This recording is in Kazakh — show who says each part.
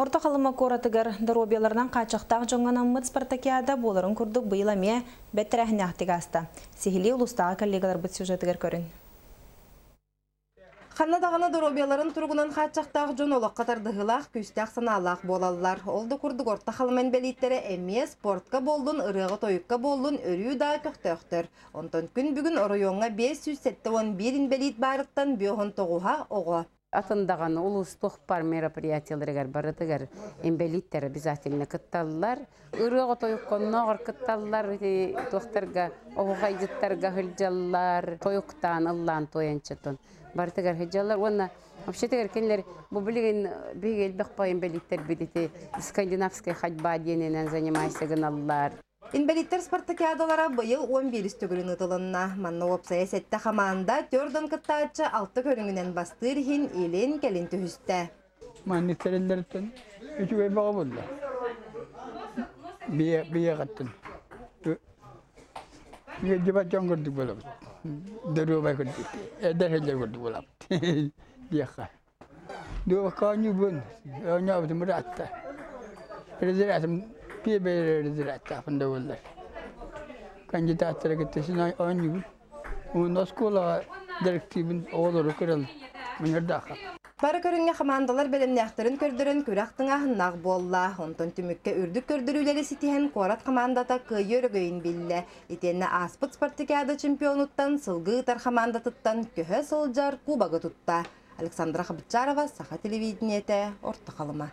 Speaker 1: Орта қалыма коратыгар дробияларынан қачақтақ жоңғанан мұт спартакиада боларын күрдік бұйыламе бәттірәхіне ақтығаста. Сехили ұлыстағы коллегалар бұт сюжетігер көрін.
Speaker 2: Ханна-дағана дробияларын тұрғынан қачақтақ жон олақ қатардығылақ күстәқ саналақ болалар. Олды күрдік орта қалымен бәлейттері әмие спортқа болдың, ұрығы тойыққа болдың, өрі да көқтөқтір. Онтан күн бүгін орайонға 571 бәлейт барықтан бүйоғын тоғуға оғы.
Speaker 3: Атындаған улустық бар мероприятияларыгар барытыгар эмбелиттер обязательно кытталлар. Ырыгы тойыққоннағыр кытталлар, тоқтарға, оғуға идеттарға хылжаллар, тойықтан, ыллан тойынчытын. Барытыгар хылжаллар, онна вообще-тыгар кенлер бұбылеген бейгел бақпа эмбелиттер бедеті скандинавская ходьба дененен занимайся гыналлар.
Speaker 2: Инбелиттер спартакиадалара быйыл 11 төгірін ұтылынна. Манна опсая сәтті қаманда төрден кыттаачы 6 көріңінен бастырхин елен келін түхісті.
Speaker 4: Манниттерелерден үчүгей бағы болды. Бие қаттын. Жібат жон көрдік болып. Дөрубай көрдік. Әдәрхелер көрдік болып. Бияққа. Дөбаққа нүбін. Өңабытым мұратта. Резерәтім резерәтті апында болдар. Кандидаттары кеттесін ойны бұл. Оны сколаға директивін оғылыры көрілді. Мұнырдақа.
Speaker 2: Бары көрінге қамандалар бәлемнәқтірін көрдірін көрақтың ағыннақ болла. Онтон түмікке үрдік көрдірулері сетіген қорат қамандата күйер өйін білі. Етені аспыт спартакиада чемпионуттан сылғы ұтар қамандатыттан көхі сылжар кубағы тұтта. Александра Хабытчарова, Саха телевидениеті, Орта қалыма.